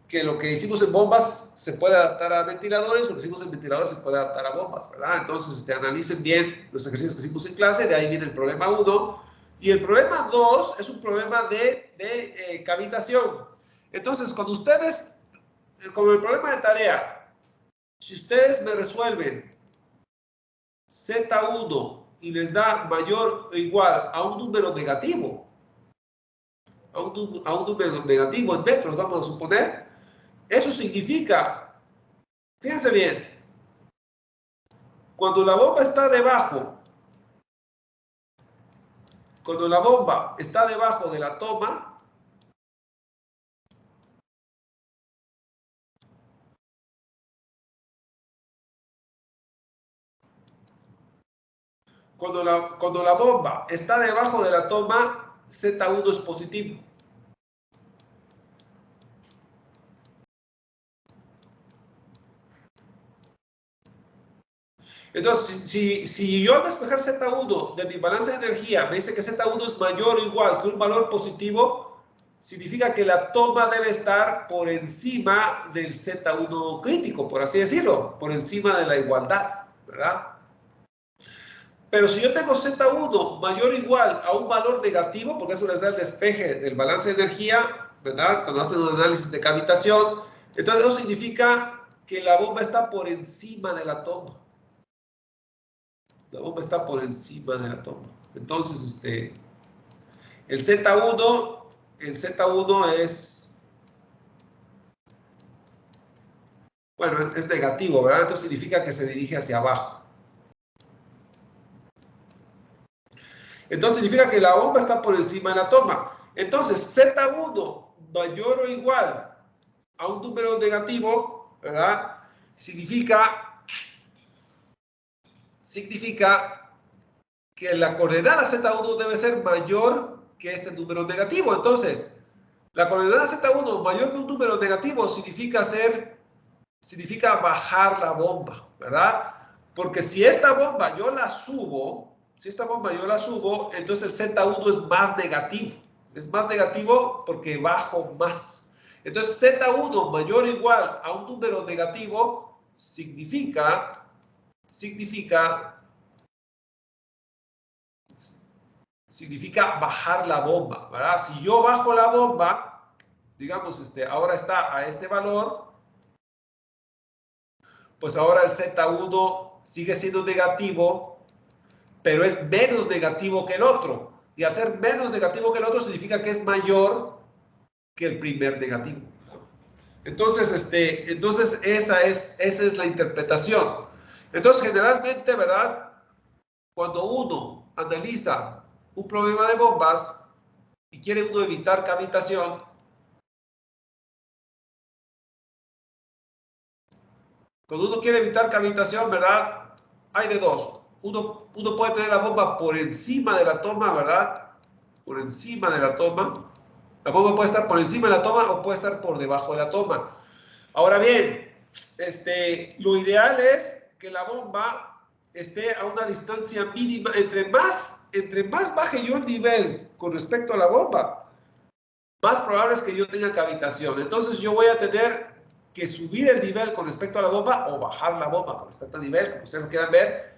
que lo que hicimos en bombas se puede adaptar a ventiladores, lo que hicimos en ventiladores se puede adaptar a bombas, ¿verdad? Entonces, analicen bien los ejercicios que hicimos en clase, de ahí viene el problema 1. Y el problema 2 es un problema de cavitación. Entonces, cuando ustedes, con el problema de tarea, si ustedes me resuelven Z1 y les da mayor o igual a un número negativo, a un número negativo en metros, vamos a suponer, eso significa, fíjense bien, cuando la bomba está debajo, cuando la bomba está debajo de la toma, cuando la bomba está debajo de la toma, Z1 es positivo. Entonces, si yo al despejar Z1 de mi balance de energía me dice que Z1 es mayor o igual que un valor positivo, significa que la toma debe estar por encima del Z1 crítico, por así decirlo, por encima de la igualdad, ¿verdad? Pero si yo tengo Z1 mayor o igual a un valor negativo, porque eso les da el despeje del balance de energía, ¿verdad? Cuando hacen un análisis de cavitación, entonces eso significa que la bomba está por encima de la toma. La bomba está por encima de la toma. Entonces, el Z1 es, bueno, es negativo, ¿verdad? Entonces significa que se dirige hacia abajo. Entonces significa que la bomba está por encima de la toma. Entonces, Z1 mayor o igual a un número negativo, ¿verdad? Significa que la coordenada Z1 debe ser mayor que este número negativo. Entonces, la coordenada Z1 mayor que un número negativo significa bajar la bomba, ¿verdad? Porque si esta bomba yo la subo, entonces el Z1 es más negativo. Es más negativo porque bajo más. Entonces Z1 mayor o igual a un número negativo significa bajar la bomba, ¿verdad? Si yo bajo la bomba, digamos, ahora está a este valor, pues ahora el Z1 sigue siendo negativo, pero es menos negativo que el otro. Y al ser menos negativo que el otro significa que es mayor que el primer negativo. Entonces, esa es la interpretación. Entonces, generalmente, ¿verdad? Cuando uno analiza un problema de bombas y quiere uno evitar cavitación, cuando uno quiere evitar cavitación, ¿verdad? Hay de dos. Uno puede tener la bomba por encima de la toma, ¿verdad? Por encima de la toma. La bomba puede estar por encima de la toma o puede estar por debajo de la toma. Ahora bien, lo ideal es que la bomba esté a una distancia mínima. Entre más baje yo el nivel con respecto a la bomba, más probable es que yo tenga cavitación. Entonces yo voy a tener que subir el nivel con respecto a la bomba o bajar la bomba con respecto al nivel, como ustedes lo quieran ver.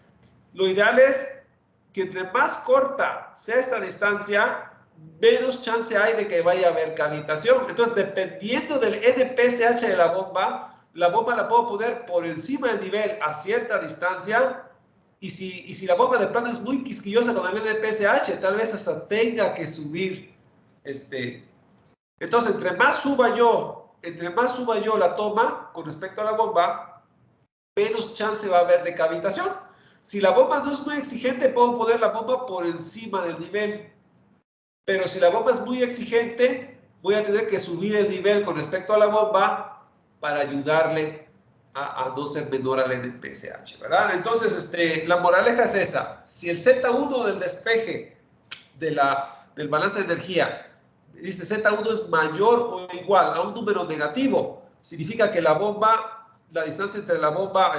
Lo ideal es que entre más corta sea esta distancia, menos chance hay de que vaya a haber cavitación. Entonces, dependiendo del NPSH de la bomba la puedo poner por encima del nivel a cierta distancia. Y si la bomba de plano es muy quisquillosa con el NPSH, tal vez hasta tenga que subir. Entonces, entre más suba yo la toma con respecto a la bomba, menos chance va a haber de cavitación. Si la bomba no es muy exigente, puedo poner la bomba por encima del nivel. Pero si la bomba es muy exigente, voy a tener que subir el nivel con respecto a la bomba para ayudarle a no ser menor al NPSH, ¿verdad? Entonces, la moraleja es esa. Si el Z1 del despeje del balance de energía dice Z1 es mayor o igual a un número negativo, significa que la distancia entre la bomba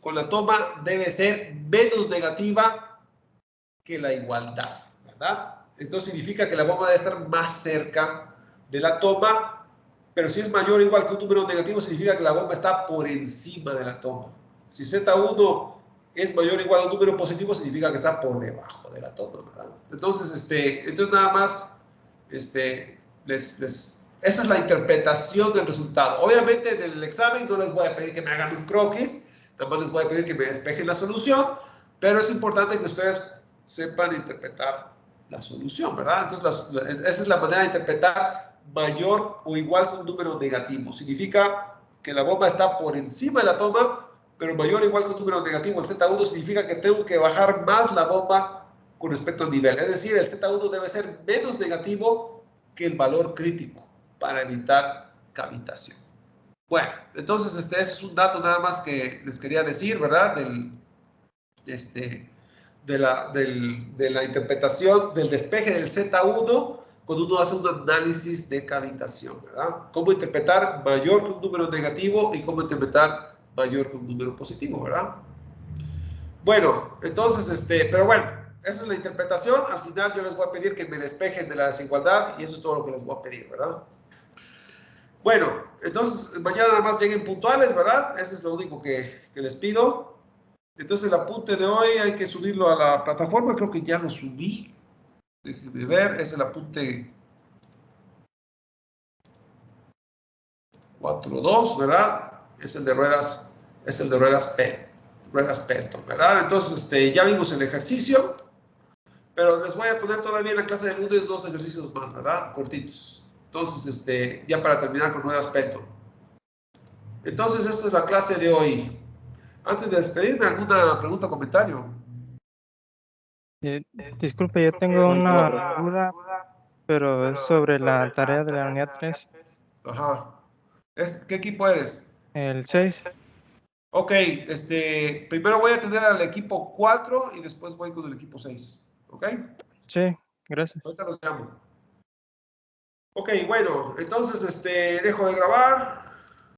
con la toma debe ser menos negativa que la igualdad, ¿verdad? Entonces significa que la bomba debe estar más cerca de la toma, pero si es mayor o igual que un número negativo, significa que la bomba está por encima de la toma. Si Z1 es mayor o igual a un número positivo, significa que está por debajo de la toma, ¿verdad? Entonces, nada más, esa es la interpretación del resultado. Obviamente en el examen no les voy a pedir que me hagan un croquis, también les voy a pedir que me despejen la solución, pero es importante que ustedes sepan interpretar la solución, ¿verdad? Entonces, esa es la manera de interpretar mayor o igual que un número negativo. Significa que la bomba está por encima de la toma, pero mayor o igual que un número negativo. El Z1 significa que tengo que bajar más la bomba con respecto al nivel. Es decir, el Z1 debe ser menos negativo que el valor crítico para evitar cavitación. Bueno, entonces ese es un dato nada más que les quería decir, ¿verdad? De la interpretación del despeje del Z1 cuando uno hace un análisis de cavitación, ¿verdad? Cómo interpretar mayor que un número negativo y cómo interpretar mayor que un número positivo, ¿verdad? Bueno, entonces, pero bueno, esa es la interpretación. Al final yo les voy a pedir que me despejen de la desigualdad y eso es todo lo que les voy a pedir, ¿verdad? Bueno, entonces mañana nada más lleguen puntuales, ¿verdad? Eso es lo único que les pido. Entonces el apunte de hoy hay que subirlo a la plataforma, creo que ya lo subí. Déjenme ver, es el apunte 4.2, ¿verdad? Es el de ruedas Pelton, ¿verdad? Entonces, ya vimos el ejercicio, pero les voy a poner todavía en la clase de lunes 2 ejercicios más, ¿verdad? Cortitos. Entonces, ya para terminar con ruedas Pelton. Entonces, esto es la clase de hoy. Antes de despedirme, ¿alguna pregunta o comentario? Disculpe, yo tengo una duda, pero es sobre la tarea de la unidad 3. Ajá. ¿Qué equipo eres? El 6. Ok, primero voy a atender al equipo 4 y después voy con el equipo 6. ¿Ok? Sí, gracias. Ahorita los llamo. Ok, bueno, entonces dejo de grabar.